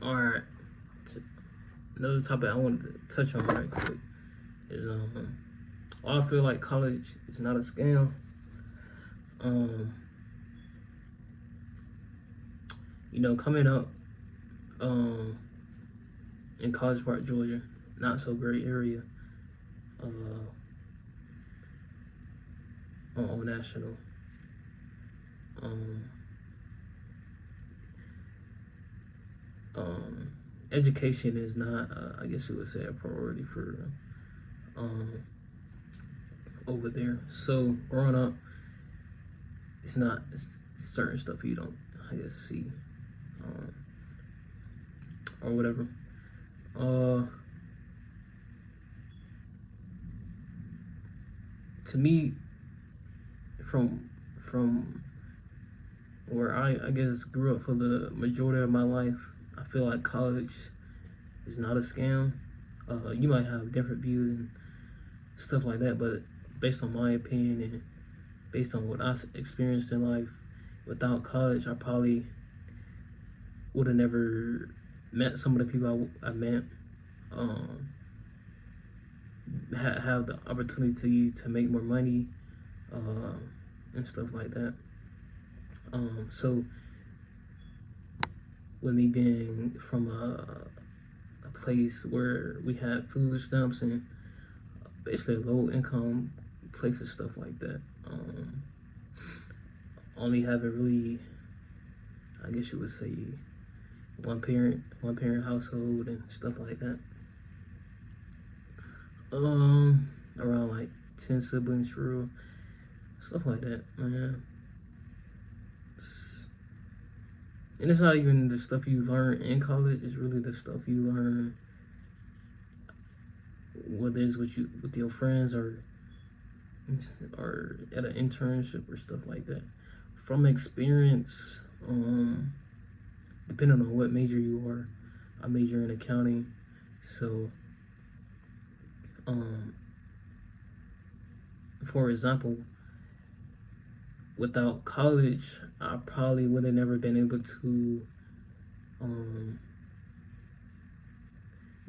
All right. Another topic I wanted to touch on right quick is I feel like college is not a scam. Um, Coming up in College Park, Georgia, not so great area. On national. Um, Education is not, I guess you would say, a priority for over there. So growing up, it's certain stuff you don't, I guess, see or whatever. To me, from where I guess grew up for the majority of my life, I feel like college is not a scam. You might have different views and stuff like that, but based on my opinion and based on what I experienced in life, without college, I probably would have never met some of the people I met. Have the opportunity to make more money and stuff like that. So with me being from a place where we had food stamps and basically a low income place and stuff like that, only having really, I guess you would say, one parent household and stuff like that. Around like 10 siblings for real, stuff like that, man. And it's not even the stuff you learn in college, it's really the stuff you learn, whether it's with your friends or at an internship or stuff like that. From experience, depending on what major you are, I major in accounting, so for example, without college, I probably would have never been able to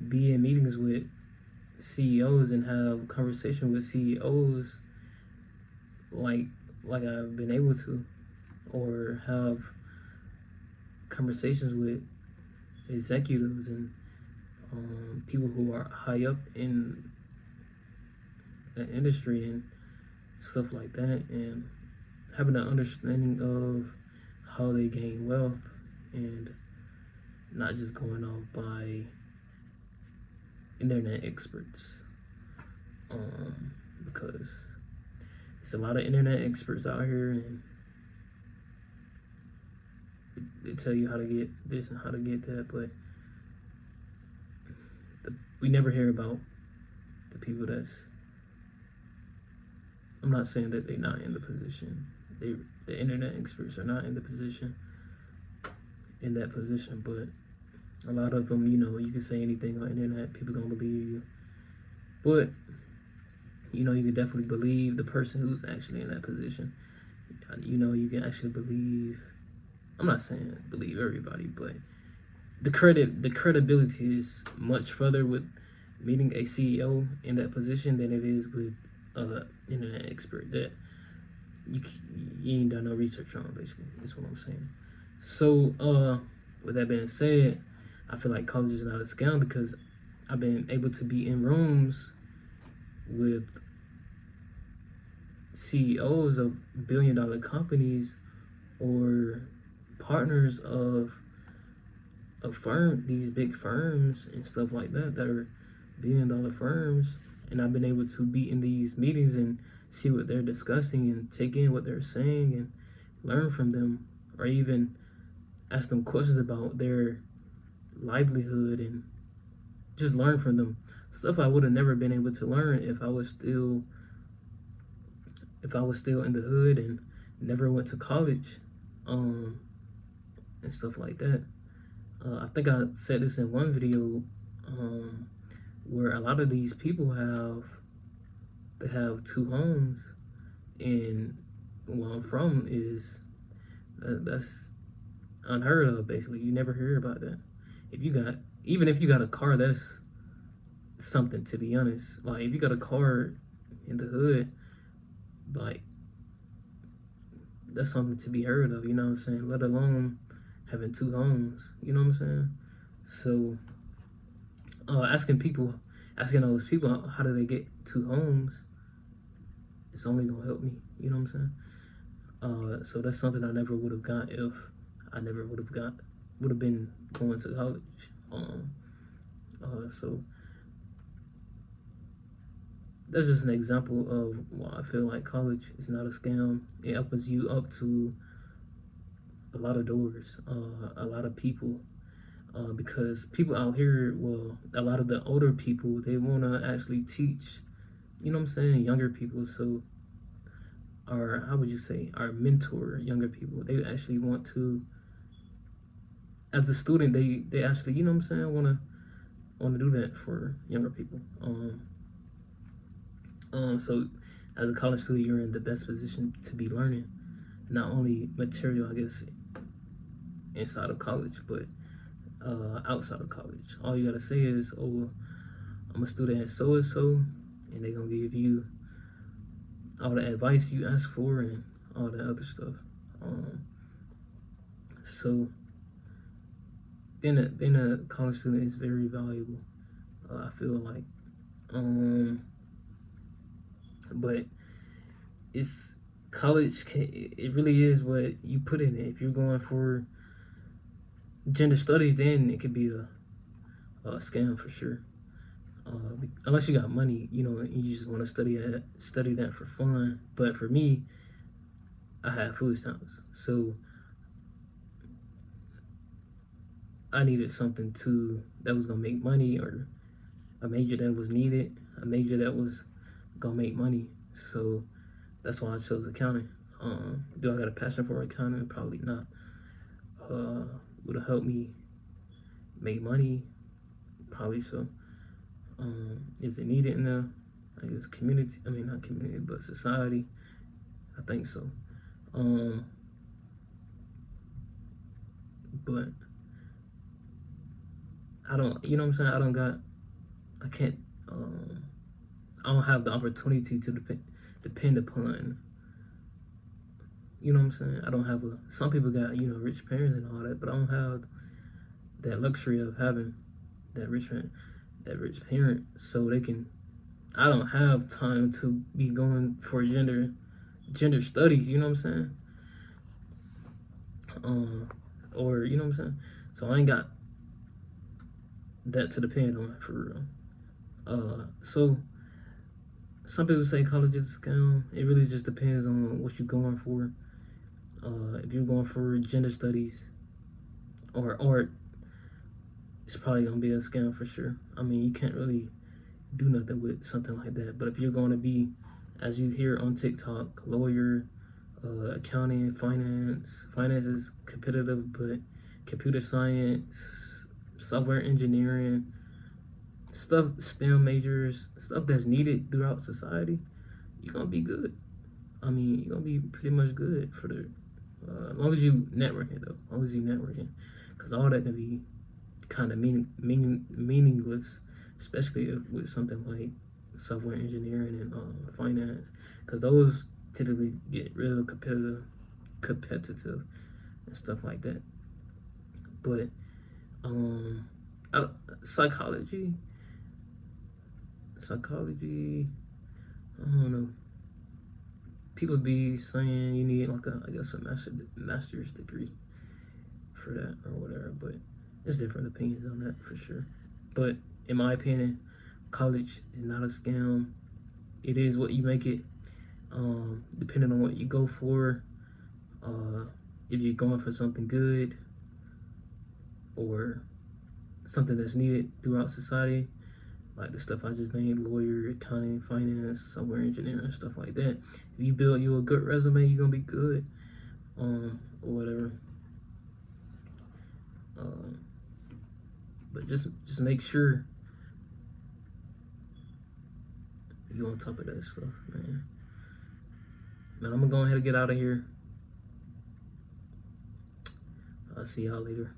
be in meetings with CEOs and have conversation with CEOs like I've been able to, or have conversations with executives and people who are high up in the industry and stuff like that, and having an understanding of how they gain wealth and not just going off by internet experts, because it's a lot of internet experts out here and they tell you how to get this and how to get that, but we never hear about the people I'm not saying that they're not in the position. The internet experts are not in that position, but a lot of them, you can say anything on the internet, people don't believe you. But, you can definitely believe the person who's actually in that position. You can actually believe, I'm not saying believe everybody, but the credibility is much further with meeting a CEO in that position than it is with internet expert that you ain't done no research on, basically. That's what I'm saying. So with that being said, I feel like college is not a scam because I've been able to be in rooms with CEOs of billion-dollar companies or partners of these big firms and stuff like that are billion-dollar firms, and I've been able to be in these meetings and see what they're discussing and take in what they're saying and learn from them, or even ask them questions about their livelihood and just learn from them. Stuff I would have never been able to learn if I was still in the hood and never went to college, and stuff like that. I think I said this in one video, where a lot of these people have two homes, and where I'm from is that's unheard of. Basically, you never hear about that. if you got, even if you got a car, that's something, to be honest. Like if you got a car in the hood, like that's something to be heard of, you know what I'm saying? Let alone having two homes, you know what I'm saying? So asking those people how do they get two homes, it's only gonna help me, you know what I'm saying? So that's something I never would have got if I never would have been going to college. So that's just an example of why I feel like college is not a scam. It opens you up to a lot of doors, a lot of people, because people out here, well, a lot of the older people, they want to actually teach, you know what I'm saying, younger people. So, or how would you say, our mentor younger people. They actually want to, as a student, they actually, you know what I'm saying, want to do that for younger people. So as a college student, you're in the best position to be learning not only material, I guess, inside of college, but outside of college. All you gotta say is, "Oh, I'm a student at so and so," and they're gonna give you all the advice you ask for and all the other stuff. So being a college student is very valuable. I feel like, but it's college. It really is what you put in it. If you're going for gender studies, then it could be a scam for sure. Unless you got money, you know, and you just want to study that for fun. But for me, I had food stamps, so I needed something that was gonna make money, or a major that was needed, a major that was gonna make money. So that's why I chose accounting. Do I got a passion for accounting? Probably not. Would it help me make money? Probably so. Is it needed in the, I guess, community? I mean, not community, but society. I think so. But I don't, you know what I'm saying? I can't, I don't have the opportunity to depend upon, you know what I'm saying? I don't have some people got, you know, rich parents and all that, but I don't have that luxury of having that rich parent, so they can, I don't have time to be going for gender studies, you know what I'm saying? Or you know what I'm saying? So I ain't got that to depend on for real. So some people say college is a scam. It really just depends on what you're going for. If you're going for gender studies or art, it's probably gonna be a scam for sure. I mean, you can't really do nothing with something like that. But if you're going to be, as you hear on TikTok, lawyer, accounting, finance is competitive, but computer science, software engineering, stuff, STEM majors, stuff that's needed throughout society, you're gonna be good. I mean, you're gonna be pretty much good for the, as long as you networking though, as long as you networking, because all that can be kind of meaningless, especially with something like software engineering and finance, because those typically get real competitive and stuff like that. But psychology, I don't know. People be saying you need like I guess a master's degree for that or whatever, but there's different opinions on that for sure. But in my opinion, college is not a scam. It is what you make it. Depending on what you go for, if you're going for something good or something that's needed throughout society, like the stuff I just named, lawyer, accounting, finance, software engineering, stuff like that. If you build you a good resume, you're gonna be good, or whatever. But just make sure you're on top of that stuff, man. Man, I'm gonna go ahead and get out of here. I'll see y'all later.